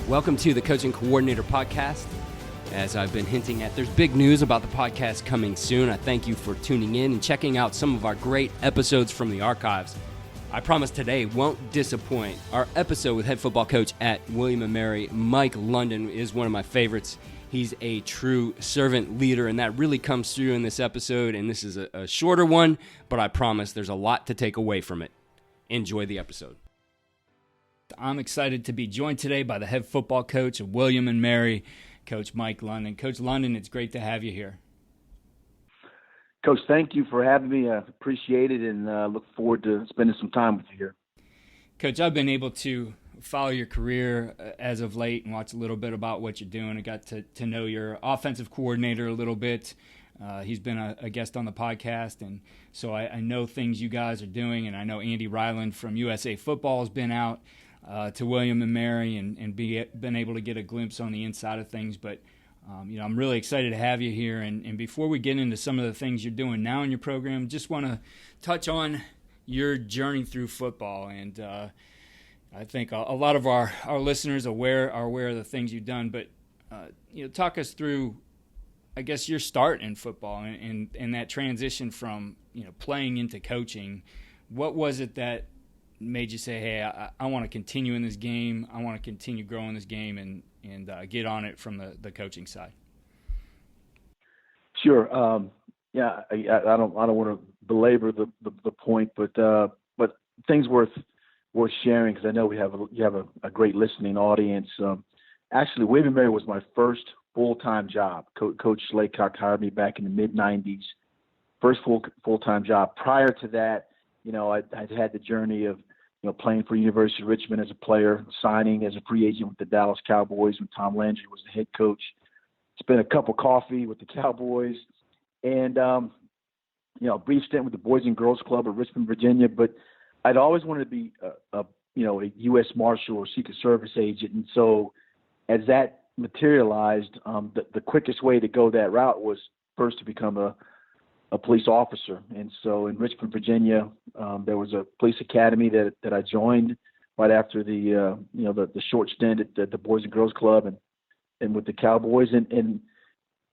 Welcome to the Coaching Coordinator Podcast. As I've been hinting at, there's big news about the podcast coming soon. I thank you for tuning in and checking out some of our great episodes from the archives. I promise today won't disappoint. Our episode with head football coach at William & Mary, Mike London, is one of my favorites. He's a true servant leader, and that really comes through in this episode. And this is a shorter one, but I promise there's a lot to take away from it. Enjoy the episode. I'm excited to be joined today by the head football coach of William & Mary, Coach Mike London. Coach London, it's great to have you here. Coach, thank you for having me. I appreciate it and look forward to spending some time with you here. Coach, I've been able to follow your career as of late and watch a little bit about what you're doing. I got to know your offensive coordinator a little bit. He's been a guest on the podcast, and so I know things you guys are doing, and I know Andy Ryland from USA Football has been out to William & Mary and been able to get a glimpse on the inside of things. But I'm really excited to have you here. And before we get into some of the things you're doing now in your program, just want to touch on your journey through football. And I think a lot of our listeners are aware of the things you've done. But talk us through, I guess, your start in football and that transition from playing into coaching. What was it that made you say, hey, I want to continue in this game, I want to continue growing this game and get on it from the coaching side? Sure. I don't want to belabor the point, but things worth sharing, because I know you have a great listening audience. Actually, William & Mary was my first full-time job. Coach Slaycock hired me back in the mid-'90s. First full-time job. Prior to that, I'd had the journey of playing for University of Richmond as a player, signing as a free agent with the Dallas Cowboys when Tom Landry was the head coach. Spent a cup of coffee with the Cowboys, and a brief stint with the Boys and Girls Club of Richmond, Virginia. But I'd always wanted to be a U.S. Marshal or Secret Service agent, and so as that materialized, the quickest way to go that route was first to become a police officer. And so in Richmond, Virginia, there was a police academy that I joined right after the short stint at the Boys and Girls Club and with the Cowboys, and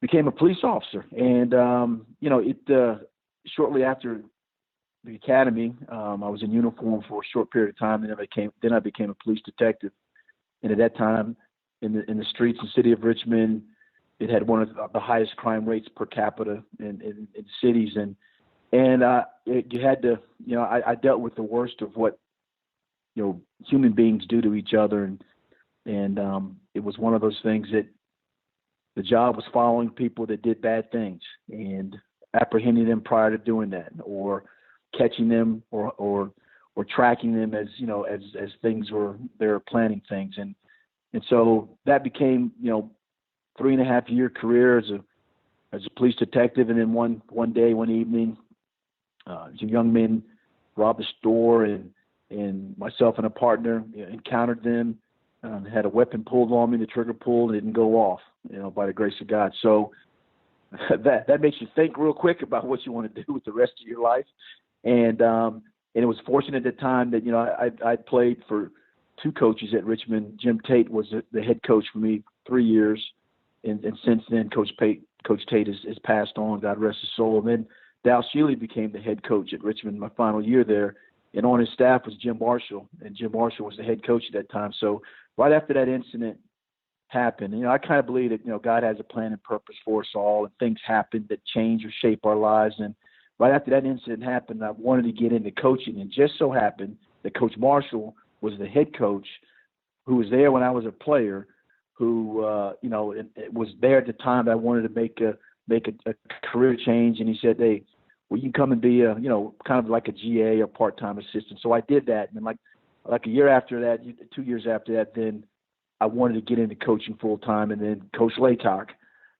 became a police officer. And shortly after the academy, I was in uniform for a short period of time, and then I became a police detective. And at that time, in the streets and city of Richmond, it had one of the highest crime rates per capita in cities, and you had to, I dealt with the worst of what human beings do to each other, and it was one of those things that the job was following people that did bad things and apprehending them prior to doing that, or catching them, or tracking them as things they're planning things, and so that became 3.5-year career as a police detective. And then one evening, some young men robbed a store, and myself and a partner encountered them, had a weapon pulled on me, the trigger pulled, it didn't go off, by the grace of God. So that makes you think real quick about what you want to do with the rest of your life. And it was fortunate at the time that, I'd played for two coaches at Richmond. Jim Tate was the head coach for me 3 years. And since then, Coach Tate has passed on, God rest his soul. And then Dal Shealy became the head coach at Richmond my final year there. And on his staff was Jim Marshall, and Jim Marshall was the head coach at that time. So right after that incident happened, I kind of believe that, God has a plan and purpose for us all, and things happen that change or shape our lives. And right after that incident happened, I wanted to get into coaching, and just so happened that Coach Marshall was the head coach who was there when I was a player, who it was there at the time that I wanted to make a career change. And he said, hey, well, you can come and be kind of like a GA or part-time assistant. So I did that. And then like a year after that, 2 years after that, then I wanted to get into coaching full-time. And then Coach Laycock,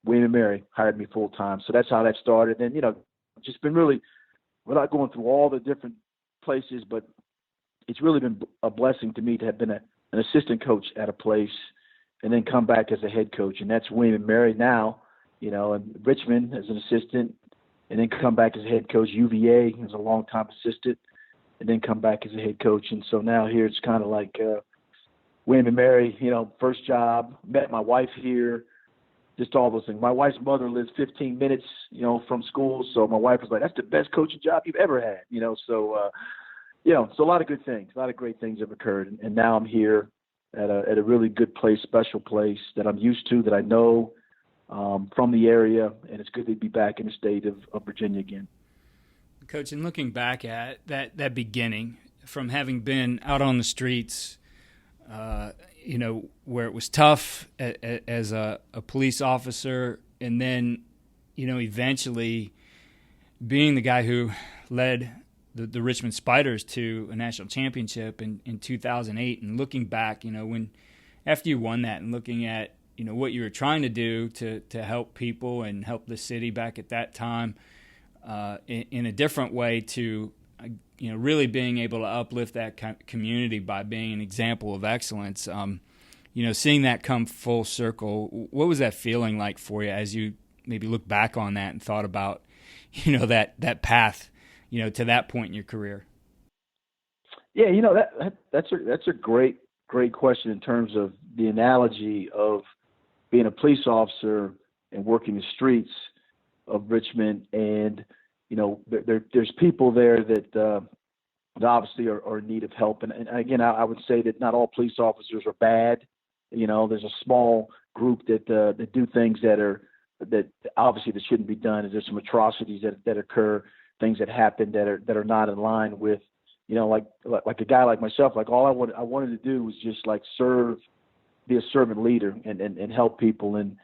William & Mary, hired me full-time. So that's how that started. And, just been really, without going through all the different places, but it's really been a blessing to me to have been an assistant coach at a place and then come back as a head coach. And that's William & Mary now, and Richmond as an assistant, and then come back as a head coach, UVA as a longtime assistant, and then come back as a head coach. And so now here it's kind of like William and Mary, first job, met my wife here, just all those things. My wife's mother lives 15 minutes, from school. So my wife was like, that's the best coaching job you've ever had, so a lot of good things, a lot of great things have occurred. And now I'm here at a really good place, special place that I'm used to, that I know from the area. And it's good to be back in the state of Virginia again. Coach, and looking back at that beginning, from having been out on the streets, where it was tough as a police officer, and then, eventually being the guy who led the Richmond Spiders to a national championship in 2008, and looking back, when after you won that and looking at, what you were trying to do to help people and help the city back at that time in a different way to really being able to uplift that community by being an example of excellence. Seeing that come full circle, what was that feeling like for you as you maybe look back on that and thought about, that path, to that point in your career? Yeah, that's a great question in terms of the analogy of being a police officer and working the streets of Richmond. And there's people there that obviously are in need of help. And again, I would say that not all police officers are bad. There's a small group that do things that obviously that shouldn't be done. And there's some atrocities that occur, things that happen that are not in line with, like a guy like myself. Like all I wanted to do was just like be a servant leader and help people and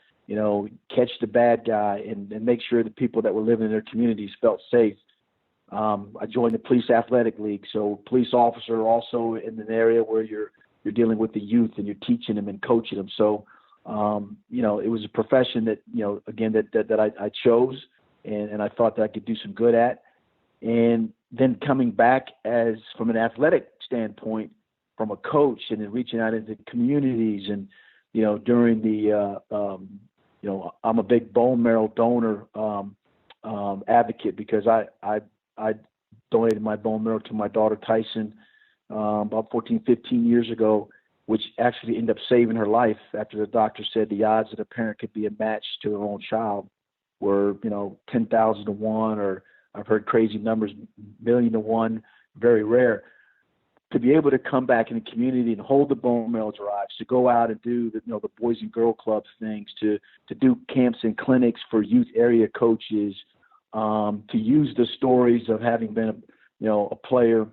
catch the bad guy and make sure the people that were living in their communities felt safe. I joined the Police Athletic League, so police officer also in an area where you're dealing with the youth and you're teaching them and coaching them. So, it was a profession that, again, that I chose and I thought that I could do some good at. And then coming back from an athletic standpoint, from a coach, and then reaching out into communities and, during the, I'm a big bone marrow donor advocate because I donated my bone marrow to my daughter Tyson about 14, 15 years ago, which actually ended up saving her life after the doctor said the odds that a parent could be a match to their own child were, 10,000 to 1, or I've heard crazy numbers, 1,000,000 to 1, very rare. To be able to come back in the community and hold the bone marrow drives, to go out and do the Boys and Girl Club things, to do camps and clinics for youth area coaches, to use the stories of having been a player,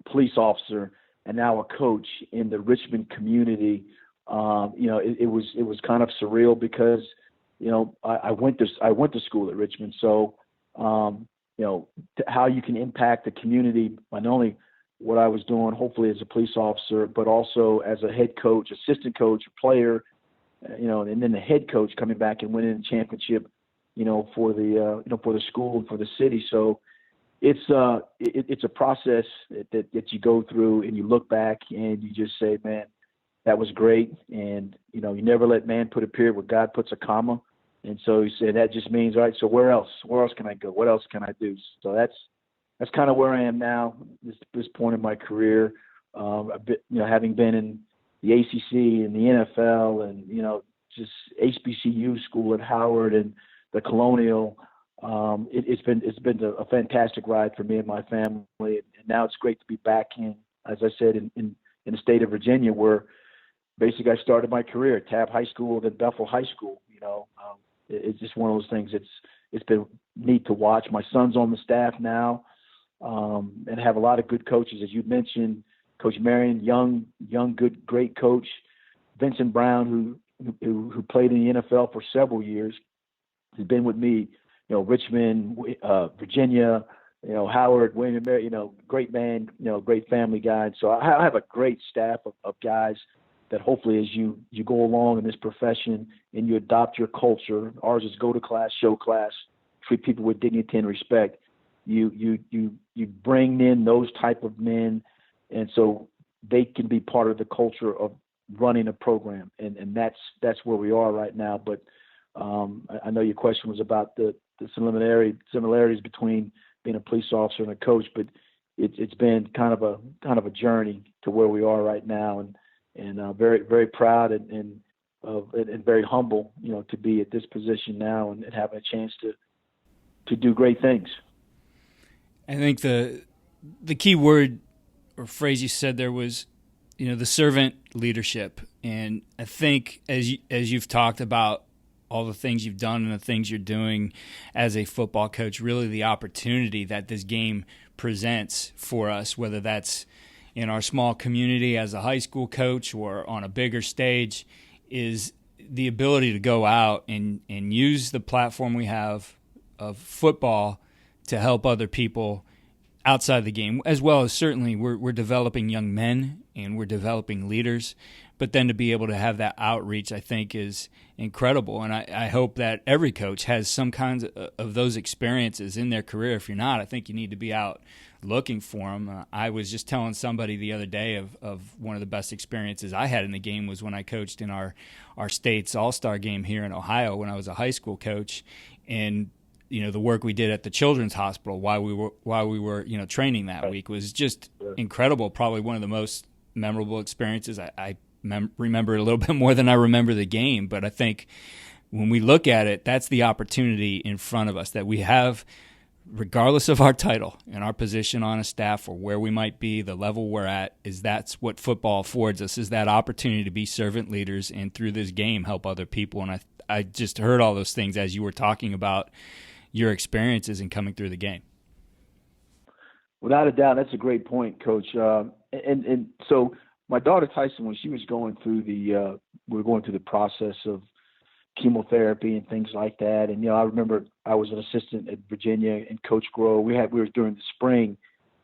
police officer, and now a coach in the Richmond community. It was kind of surreal because I went to school at Richmond, so how you can impact the community by not only what I was doing, hopefully as a police officer, but also as a head coach, assistant coach, player, and then the head coach coming back and winning the championship, for the school and for the city. So it's a process that you go through, and you look back and you just say, man, that was great. And, you never let man put a period where God puts a comma. And so he said, that just means, all right, so where else can I go? What else can I do? So that's kind of where I am now, this point in my career. A bit, having been in the ACC and the NFL and, just HBCU school at Howard and the Colonial, it's been a fantastic ride for me and my family. And now it's great to be back in, as I said, in the state of Virginia, where basically I started my career at Tabb High School, then Bethel High School. It's just one of those things. It's been neat to watch. My son's on the staff now. And have a lot of good coaches, as you mentioned, Coach Marion, young, good, great coach, Vincent Brown, who played in the NFL for several years, has been with me, Richmond, Virginia, Howard, William and Mary, great man, great family guy. And so I have a great staff of guys that hopefully as you go along in this profession and you adopt your culture, ours is go to class, show class, treat people with dignity and respect. You bring in those type of men, and so they can be part of the culture of running a program, and that's where we are right now. But I know your question was about the similarities between being a police officer and a coach, but it's been kind of a journey to where we are right now, and and very, very proud and very humble, to be at this position now and having a chance to do great things. I think the key word or phrase you said there was, the servant leadership. And I think as you've talked about all the things you've done and the things you're doing as a football coach, really the opportunity that this game presents for us, whether that's in our small community as a high school coach or on a bigger stage, is the ability to go out and use the platform we have of football to help other people outside the game, as well as certainly we're developing young men and we're developing leaders. But then to be able to have that outreach, I think, is incredible. And I hope that every coach has some kinds of those experiences in their career. If you're not, I think you need to be out looking for them. I was just telling somebody the other day of one of the best experiences I had in the game was when I coached in our state's all-star game here in Ohio when I was a high school coach. And the work we did at the Children's Hospital while we were training that week was just incredible. Probably one of the most memorable experiences. I remember it a little bit more than I remember the game, but I think when we look at it, that's the opportunity in front of us that we have, regardless of our title and our position on a staff or where we might be, the level we're at, is that's what football affords us, is that opportunity to be servant leaders and through this game help other people. And I just heard all those things as you were talking about your experiences in coming through the game. Without a doubt, that's a great point, Coach. And so my daughter Tyson, when she was going through we were going through the process of chemotherapy and things like that. And I remember I was an assistant at Virginia and Coach Groh. We were during the spring,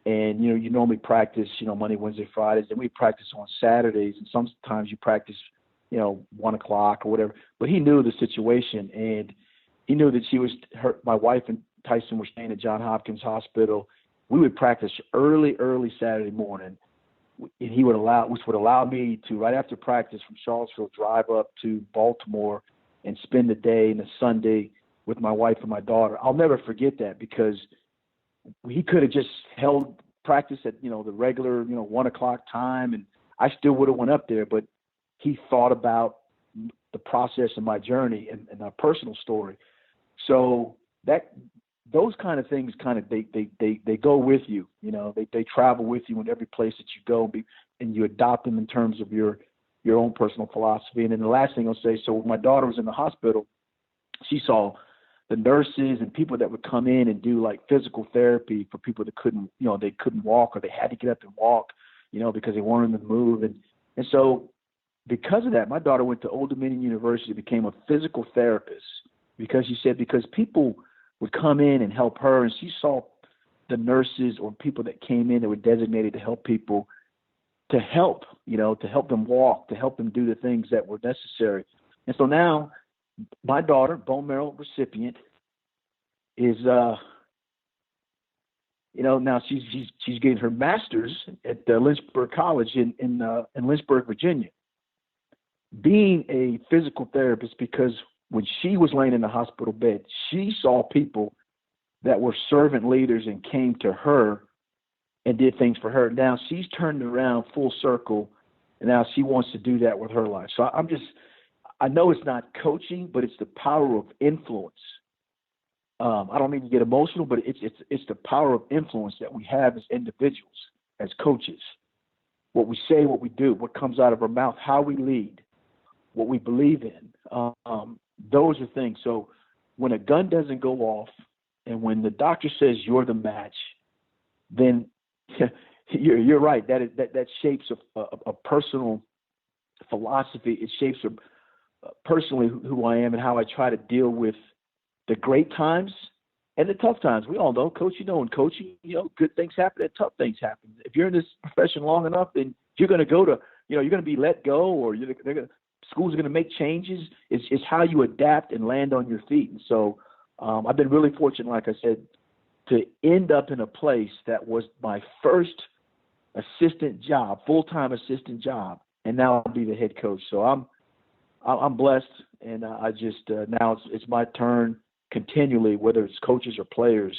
and you normally practice Monday, Wednesday, Fridays, and we practice on Saturdays, and sometimes you practice 1 o'clock or whatever. But he knew the situation, and he knew that my wife and Tyson were staying at Johns Hopkins Hospital. We would practice early Saturday morning, and which would allow me to, right after practice from Charlottesville, drive up to Baltimore and spend the day and the Sunday with my wife and my daughter. I'll never forget that, because he could have just held practice at the regular 1 o'clock time, and I still would have went up there. But he thought about the process of my journey and our personal story. So those kind of things they go with you. They travel with you in every place that you go, and you adopt them in terms of your own personal philosophy. And then the last thing I'll say, so when my daughter was in the hospital, she saw the nurses and people that would come in and do like physical therapy for people that couldn't walk, or they had to get up and walk, because they wanted them to move. And so because of that, my daughter went to Old Dominion University, became a physical therapist, because she said, because people would come in and help her, and she saw the nurses or people that came in that were designated to help people, to help them walk, to help them do the things that were necessary. And so now my daughter, bone marrow recipient, is now she's getting her master's at Lynchburg College in Lynchburg, Virginia, being a physical therapist, because when she was laying in the hospital bed, she saw people that were servant leaders and came to her and did things for her. Now she's turned around full circle, and now she wants to do that with her life. So I know it's not coaching, but it's the power of influence. I don't mean to get emotional, but it's the power of influence that we have as individuals, as coaches. What we say, what we do, what comes out of our mouth, how we lead, what we believe in. Those are things. So when a gun doesn't go off, and when the doctor says you're the match, then you're right. That shapes a personal philosophy. It shapes personally who I am and how I try to deal with the great times and the tough times. We all know, Coach, in coaching, good things happen and tough things happen. If you're in this profession long enough, then you're going to go to, you're going to be let go, or schools are going to make changes. It's how you adapt and land on your feet. And so I've been really fortunate, like I said, to end up in a place that was my first assistant job, full-time assistant job, and now I'll be the head coach. So I'm blessed, and I just now it's my turn continually, whether it's coaches or players,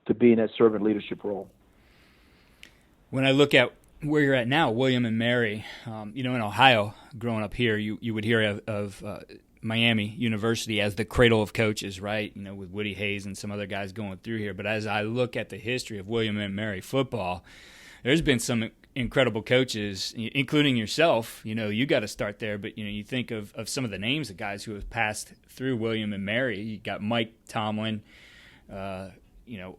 to be in that servant leadership role. When I look at where you're at now, William and Mary, in Ohio, growing up here, you would hear of Miami University as the cradle of coaches, right? With Woody Hayes and some other guys going through here. But as I look at the history of William and Mary football, there's been some incredible coaches, including yourself. You got to start there. But, you think of some of the names of guys who have passed through William and Mary. You got Mike Tomlin.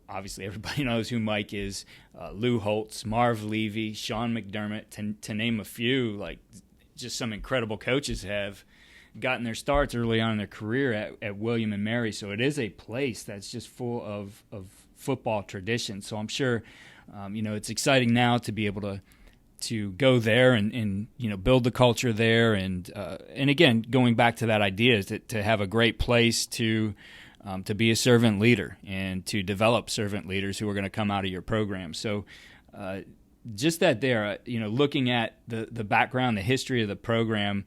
Obviously everybody knows who Mike is. Lou Holtz, Marv Levy, Sean McDermott, to name a few. Like, just some incredible coaches have gotten their starts early on in their career at William and Mary. So it is a place that's just full of football tradition. So I'm sure, it's exciting now to be able to go there and build the culture there. And again, going back to that idea is to have a great place to be a servant leader and to develop servant leaders who are going to come out of your program. So just that there, looking at the background, the history of the program,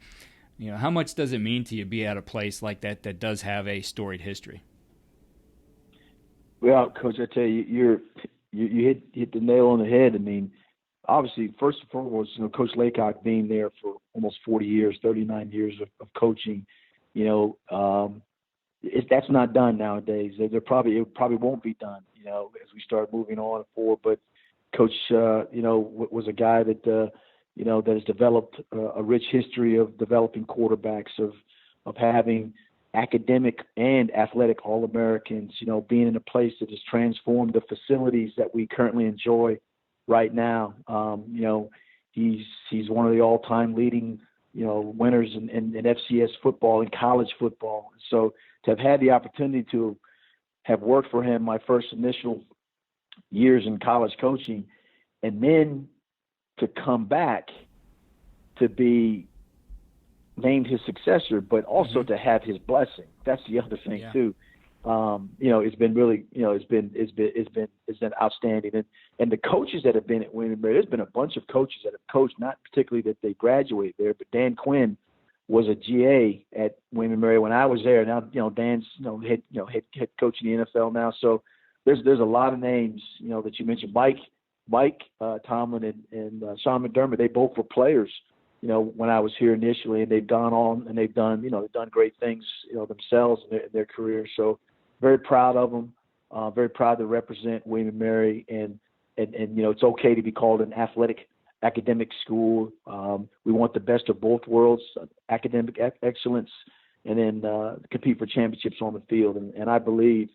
how much does it mean to you be at a place like that does have a storied history? Well, Coach, I tell you, you hit the nail on the head. I mean, obviously, first and foremost, Coach Laycock being there for almost 40 years, 39 years of coaching, that's not done nowadays. It probably won't be done, as we start moving on and forward. But Coach, was a guy that, that has developed a rich history of developing quarterbacks, of having academic and athletic All-Americans, being in a place that has transformed the facilities that we currently enjoy right now. He's one of the all-time leading, winners in FCS football and college football. So to have had the opportunity to have worked for him my first initial years in college coaching, and then to come back to be named his successor, but also to have his blessing. That's the other thing too. It's been really, it's been outstanding. And the coaches that have been at William & Mary, there's been a bunch of coaches that have coached, not particularly that they graduated there, but Dan Quinn was a GA at William & Mary when I was there. Now, Dan's, head coach in the NFL now. So there's a lot of names, that you mentioned. Mike Tomlin and Sean McDermott, they both were players, when I was here initially, and they've gone on and they've done great things, themselves in their career. So very proud of them, very proud to represent William & Mary, and it's okay to be called an academic school. We want the best of both worlds, academic excellence, and then compete for championships on the field. And I believe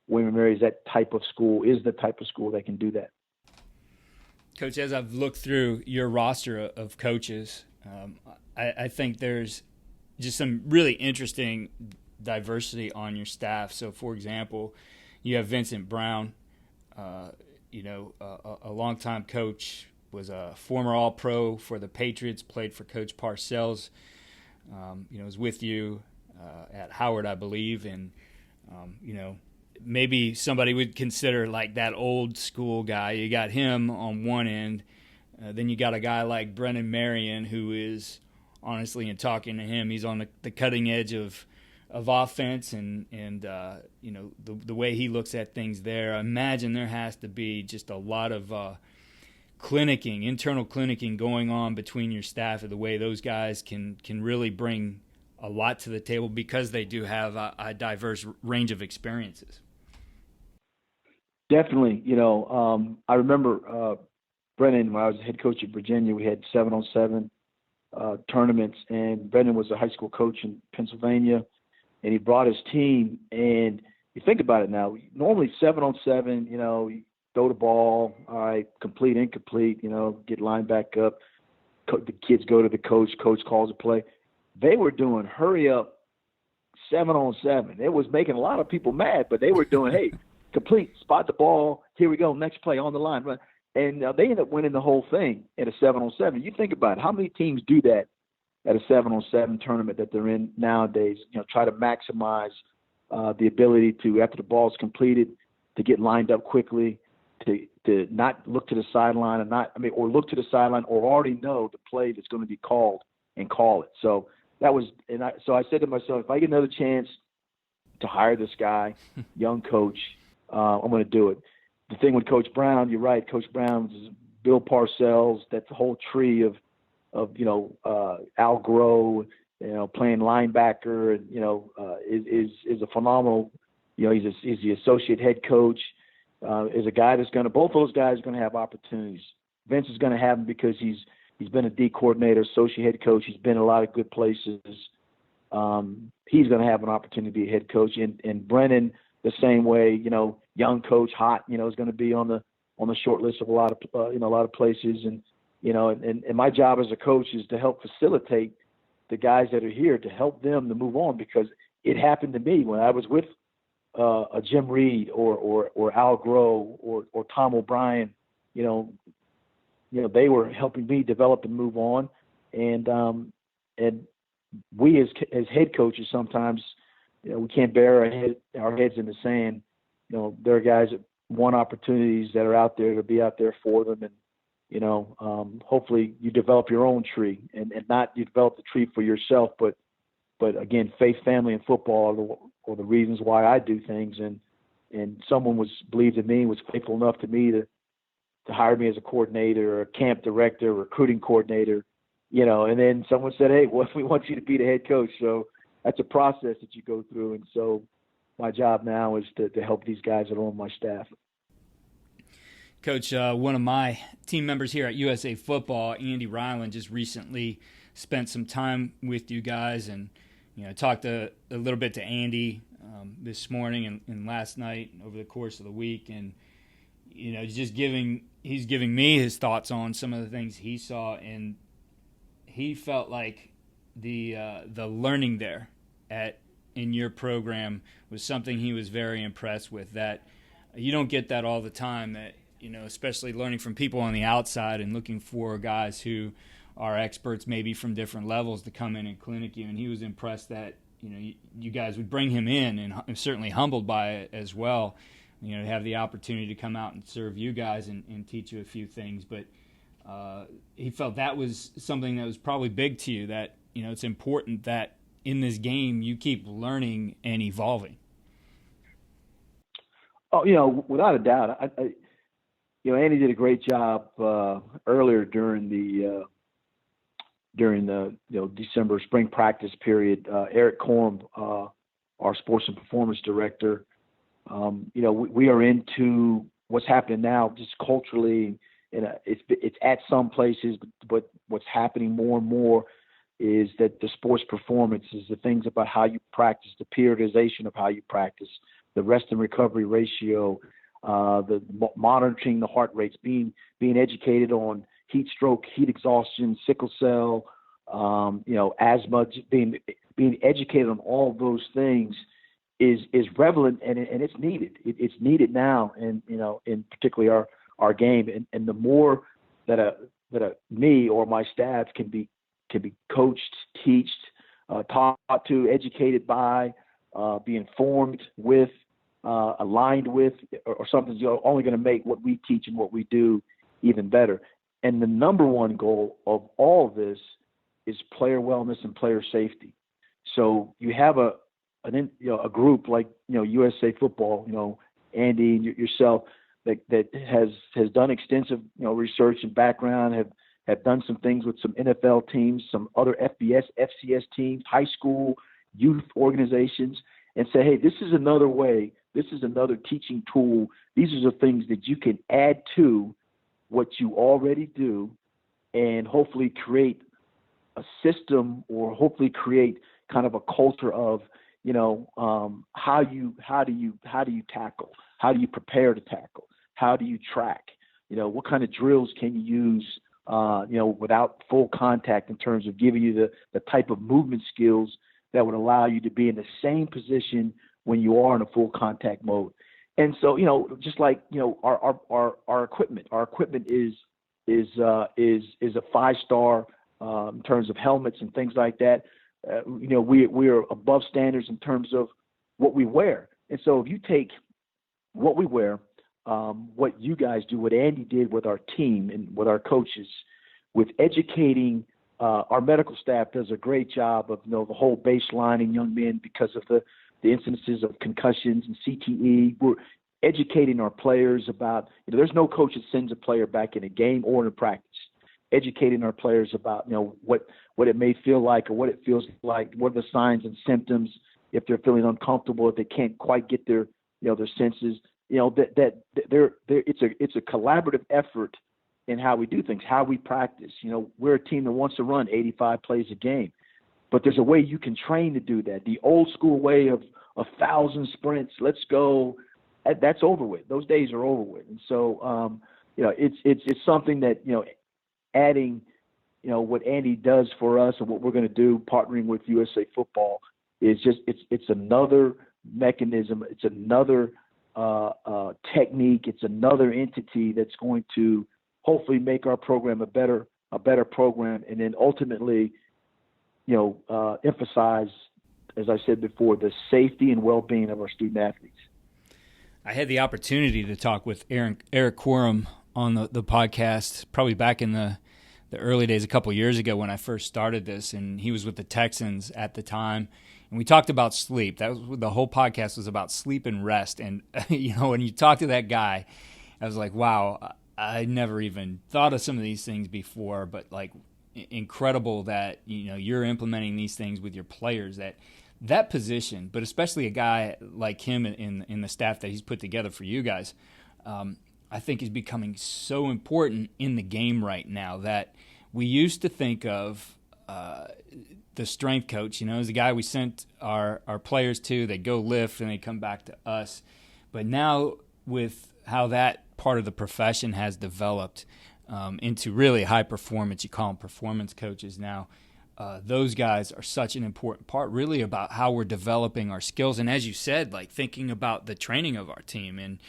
William & Mary is the type of school that can do that. Coach, as I've looked through your roster of coaches, I think there's just some really interesting diversity on your staff. So, for example, you have Vincent Brown, a longtime coach, was a former All-Pro for the Patriots, played for Coach Parcells, was with you at Howard, I believe, and, maybe somebody would consider like that old school guy. You got him on one end. Then you got a guy like Brennan Marion, who is, honestly, in talking to him, he's on the cutting edge of offense and the way he looks at things there. I imagine there has to be just a lot of internal clinicking going on between your staff, of the way those guys can really bring a lot to the table because they do have a diverse range of experiences. Definitely. I remember Brennan, when I was head coach at Virginia, we had 7-on-7 tournaments, and Brennan was a high school coach in Pennsylvania, and he brought his team. And you think about it now, normally 7-on-7, you throw the ball, all right, complete, incomplete, get lined back up. The kids go to the coach calls a play. They were doing hurry up 7-on-7. It was making a lot of people mad, but they were doing, hey, complete, spot the ball, here we go, next play on the line. And they ended up winning the whole thing at a 7-on-7. You think about it, how many teams do that at a 7-on-7 tournament that they're in nowadays? Try to maximize the ability to, after the ball's completed, to get lined up quickly, to not look to the sideline or look to the sideline or already know the play that's going to be called and call it. So I said to myself, if I get another chance to hire this guy, young coach, I'm going to do it. The thing with Coach Brown, you're right. Coach Brown is Bill Parcells, that whole tree of Al Groh, playing linebacker, and is a phenomenal. He's the associate head coach. Is a guy that's both those guys are going to have opportunities. Vince is going to have them because he's been a D coordinator, associate head coach. He's been in a lot of good places. He's going to have an opportunity to be a head coach, and Brennan the same way. Young coach, hot. Is going to be on the short list of a lot of places, and my job as a coach is to help facilitate the guys that are here, to help them to move on, because it happened to me when I was with a Jim Reed or Al Groh or Tom O'Brien. They were helping me develop and move on, and we as head coaches sometimes we can't bury our heads in the sand. There are guys that want opportunities that are out there to be out there for them, and hopefully you develop your own tree, and not you develop the tree for yourself, but again, faith, family, and football are the reasons why I do things, and someone believed in me, was faithful enough to me to hire me as a coordinator or a camp director, recruiting coordinator, and then someone said, hey, what if we want you to be the head coach? So that's a process that you go through, and so my job now is to help these guys that are on my staff. Coach, one of my team members here at USA Football, Andy Ryland, just recently spent some time with you guys, and talked a little bit to Andy this morning and last night over the course of the week, and he's giving me his thoughts on some of the things he saw, and he felt like the learning there in your program was something he was very impressed with. That you don't get that all the time. That especially learning from people on the outside and looking for guys who are experts maybe from different levels to come in and clinic you. And he was impressed that you guys would bring him in, and certainly humbled by it as well. To have the opportunity to come out and serve you guys and teach you a few things. But he felt that was something that was probably big to you, that it's important that in this game you keep learning and evolving. Oh, without a doubt. Andy did a great job earlier during the December spring practice period. Eric Korm, our sports and performance director, we are into what's happening now just culturally. It's at some places, but what's happening more and more is that the sports performance is the things about how you practice, the periodization of how you practice, the rest and recovery ratio, the monitoring the heart rates, being educated on heat stroke, heat exhaustion, sickle cell, asthma, being educated on all those things is relevant, and it's needed. It's needed now, and in particularly our game, and the more that me or my staff can be coached, taught to, educated by, be informed with, aligned with, or something's only going to make what we teach and what we do even better. And the number one goal of all of this is player wellness and player safety. So you have a group like USA Football, Andy and yourself, that has done extensive research and background, have done some things with some NFL teams, some other FCS teams, high school, youth organizations, and say, hey, this is another way, this is another teaching tool. These are the things that you can add to what you already do, and hopefully create a system, or hopefully create kind of a culture of how do you tackle, how do you prepare to tackle, how do you track, what kind of drills can you use without full contact, in terms of giving you the type of movement skills that would allow you to be in the same position when you are in a full contact mode. And so, just like, our equipment is a 5-star in terms of helmets and things like that. We are above standards in terms of what we wear. And so if you take what we wear, what you guys do, what Andy did with our team and with our coaches, with educating, our medical staff does a great job of, the whole baselining young men because of the incidences of concussions and CTE. educating our players about, there's no coach that sends a player back in a game or in a practice. Educating our players about, what it may feel like or what it feels like, what are the signs and symptoms if they're feeling uncomfortable, if they can't quite get their senses, it's a collaborative effort in how we do things, how we practice. We're a team that wants to run 85 plays a game, but there's a way you can train to do that. The old school way of 1,000 sprints, let's go, that's over with. Those days are over with. And so, it's something that, adding, what Andy does for us and what we're going to do, partnering with USA Football, is just, it's another mechanism. It's another technique. It's another entity that's going to hopefully make our program a better program, and then ultimately, emphasize, as I said before, the safety and well-being of our student athletes. I had the opportunity to talk with Eric Quorum on the podcast probably back in the early days, a couple of years ago when I first started this, and he was with the Texans at the time. And we talked about sleep. That was the whole podcast was about sleep and rest. And when you talk to that guy, I was like, wow, I never even thought of some of these things before. But like, incredible that you're implementing these things with your players. That position, but especially a guy like him in the staff that he's put together for you guys, I think is becoming so important in the game right now that we used to think of the strength coach, as the guy we sent our players to. They go lift and they come back to us. But now with how that part of the profession has developed into really high performance, you call them performance coaches now, those guys are such an important part really about how we're developing our skills. And as you said, like thinking about the training of our team and,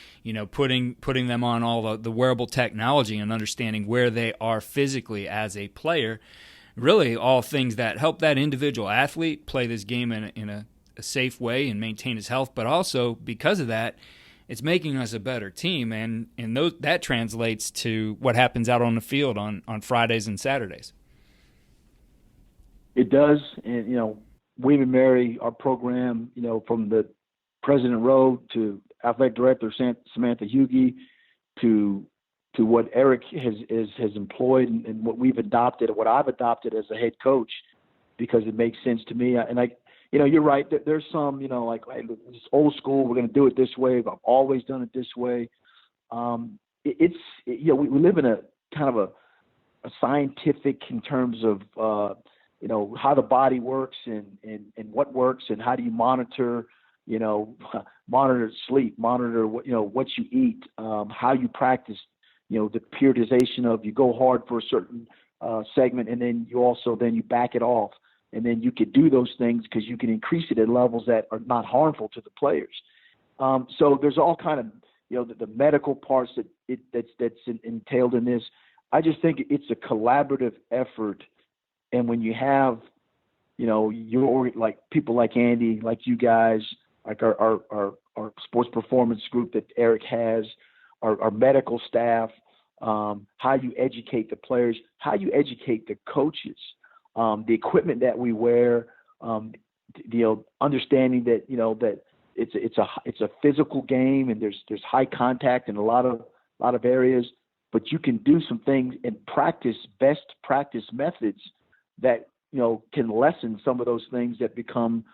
putting them on all the wearable technology and understanding where they are physically as a player, really all things that help that individual athlete play this game in a safe way and maintain his health. But also because of that, it's making us a better team. And that translates to what happens out on the field on Fridays and Saturdays. It does, and William and Mary, our program, from the President Rowe to athletic director Samantha Hughey to what Eric has employed and what we've adopted, what I've adopted as a head coach, because it makes sense to me. And you're right. There's some, like it's old school. We're going to do it this way. I've always done it this way. We live in a kind of a scientific in terms of how the body works and what works and how do you monitor sleep, monitor what you eat, how you practice, the periodization of you go hard for a certain segment and then you back it off, and then you could do those things because you can increase it at levels that are not harmful to the players. So there's all kind of the medical parts that's entailed in this. I just think it's a collaborative effort. And when you have, your like people like Andy, like you guys, like our sports performance group that Eric has, our medical staff, how you educate the players, how you educate the coaches, the equipment that we wear, understanding that that it's a physical game and there's high contact in a lot of areas, but you can do some things and best practice methods that can lessen some of those things that become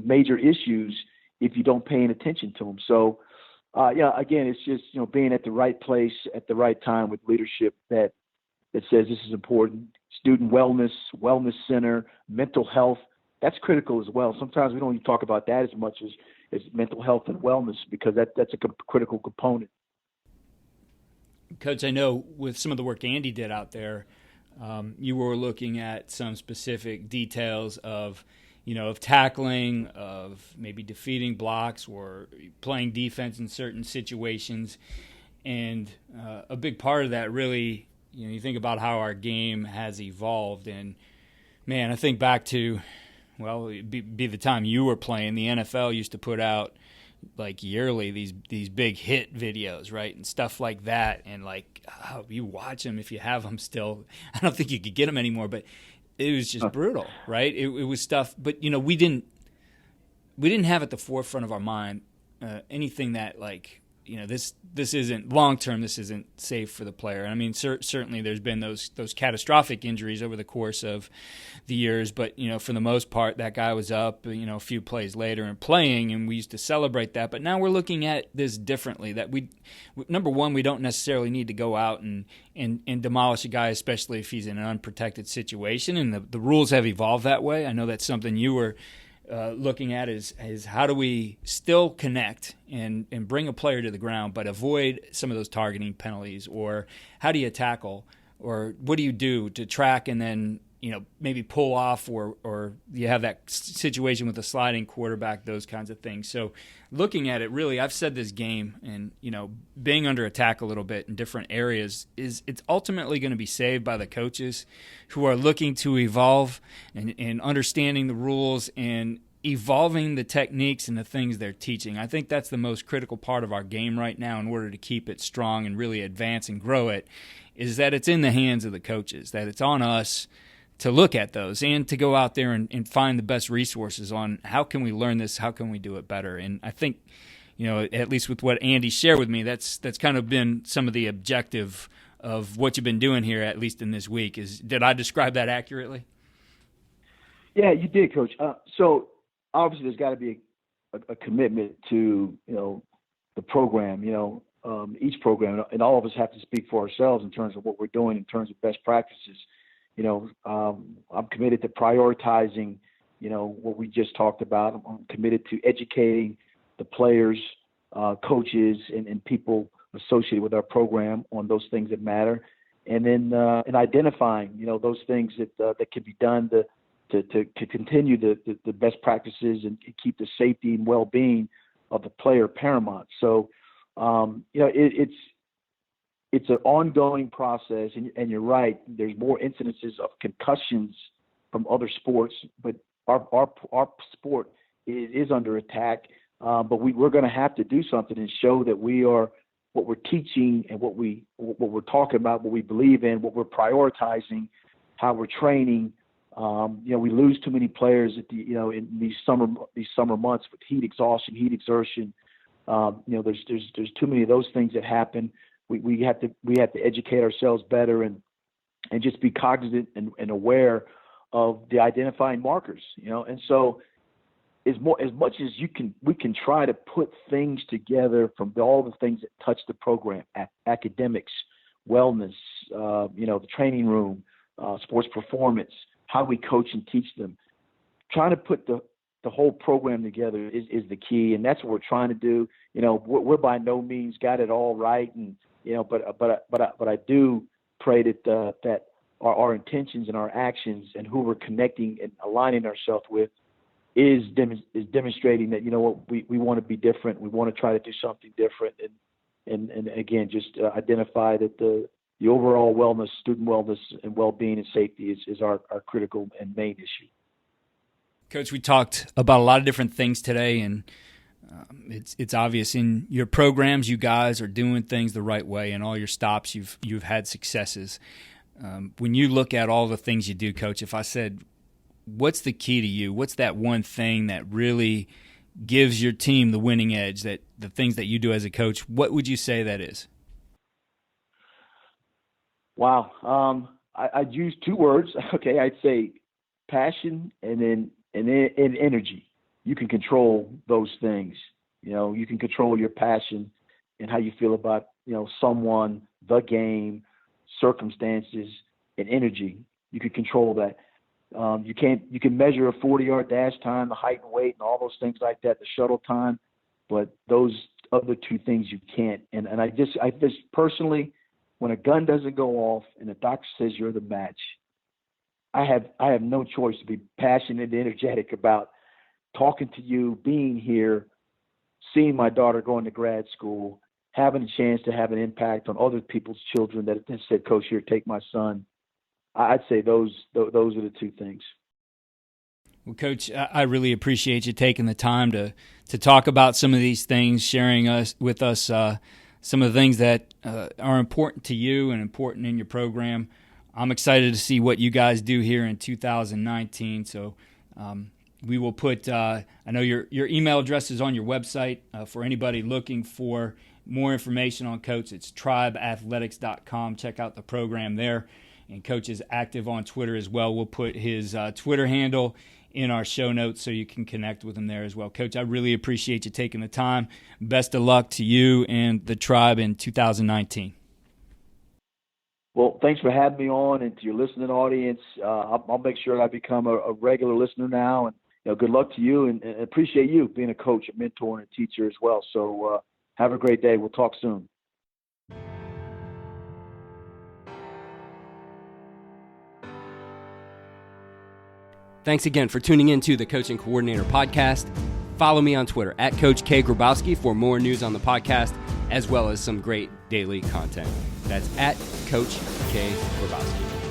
major issues if you don't pay any attention to them. So again, it's just being at the right place at the right time with leadership that says this is important. Student wellness center, mental health, that's critical as well. Sometimes we don't even talk about that as much as mental health and wellness, because that's a critical component. Coach, I know with some of the work Andy did out there, you were looking at some specific details of tackling, of maybe defeating blocks or playing defense in certain situations. And a big part of that really, you think about how our game has evolved. And, man, I think back to, it'd be the time you were playing. The NFL used to put out like yearly these big hit videos, right, and stuff like that, and you watch them if you have them still. I don't think you could get them anymore, but it was just brutal, right? It was stuff, but we didn't have at the forefront of our mind anything that this isn't long term. This isn't safe for the player. I mean, certainly there's been those catastrophic injuries over the course of the years, but for the most part, that guy was up, a few plays later and playing, and we used to celebrate that. But now we're looking at this differently. That number one, we don't necessarily need to go out and demolish a guy, especially if he's in an unprotected situation. And the rules have evolved that way. I know that's something you were looking at is how do we still connect and bring a player to the ground but avoid some of those targeting penalties, or how do you tackle, or what do you do to track and then maybe pull off, or you have that situation with a sliding quarterback, those kinds of things. So looking at it, really, I've said this game and being under attack a little bit in different areas it's ultimately going to be saved by the coaches who are looking to evolve and understanding the rules and evolving the techniques and the things they're teaching. I think that's the most critical part of our game right now in order to keep it strong and really advance and grow it, is that it's in the hands of the coaches, that it's on us to look at those and to go out there and find the best resources on how can we learn this, how can we do it better. And I think, at least with what Andy shared with me, that's kind of been some of the objective of what you've been doing here, at least in this week. Did I describe that accurately? Yeah, you did, Coach. So obviously there's got to be a commitment to, the program, each program, and all of us have to speak for ourselves in terms of what we're doing in terms of best practices. I'm committed to prioritizing, what we just talked about. I'm committed to educating the players, coaches, and people associated with our program on those things that matter, and then and identifying, those things that can be done to continue the best practices and keep the safety and well-being of the player paramount. So, it's an ongoing process, and you're right. There's more incidences of concussions from other sports, but our sport is under attack. But we're going to have to do something and show that we are what we're teaching and what we're talking about, what we believe in, what we're prioritizing, how we're training. We lose too many players at in these summer months with heat exhaustion, heat exertion. There's too many of those things that happen. We have to educate ourselves better and just be cognizant and aware of the identifying markers, and so as much as we can try to put things together from all the things that touch the program, academics, wellness, the training room, sports performance, how we coach and teach them. Trying to put the whole program together is the key, and that's what we're trying to do. We're by no means got it all right, and but I do pray that our intentions and our actions and who we're connecting and aligning ourselves with is demonstrating that we want to be different. We want to try to do something different, and again just identify that the overall wellness, student wellness, and well-being and safety is our critical and main issue. Coach, we talked about a lot of different things today, and it's obvious in your programs you guys are doing things the right way. In all your stops, you've had successes. When you look at all the things you do, Coach, if I said, what's the key to you? What's that one thing that really gives your team the winning edge, that the things that you do as a coach, what would you say that is? Wow. I'd use two words. Okay. I'd say passion and energy. You can control those things. You can control your passion and how you feel about, someone, the game, circumstances, and energy. You can control that. You can measure a 40-yard dash time, the height and weight, and all those things like that, the shuttle time, but those other two things you can't. And I just personally, when a gun doesn't go off and the doctor says you're the match, I have no choice to be passionate and energetic about talking to you, being here, seeing my daughter going to grad school, having a chance to have an impact on other people's children that said, Coach, here, take my son. I'd say those are the two things. Well, Coach, I really appreciate you taking the time to talk about some of these things, sharing with us some of the things that are important to you and important in your program. I'm excited to see what you guys do here in 2019. So We will put, I know your email address is on your website for anybody looking for more information on Coach. It's tribeathletics.com. Check out the program there. And Coach is active on Twitter as well. We'll put his Twitter handle in our show notes so you can connect with him there as well. Coach, I really appreciate you taking the time. Best of luck to you and the Tribe in 2019. Well, thanks for having me on, and to your listening audience. I'll make sure I become a regular listener now. And good luck to you, and appreciate you being a coach, a mentor, and a teacher as well. So have a great day. We'll talk soon. Thanks again for tuning in to the Coaching Coordinator Podcast. Follow me on Twitter at Coach K. Grabowski for more news on the podcast, as well as some great daily content. That's at Coach K. Grabowski.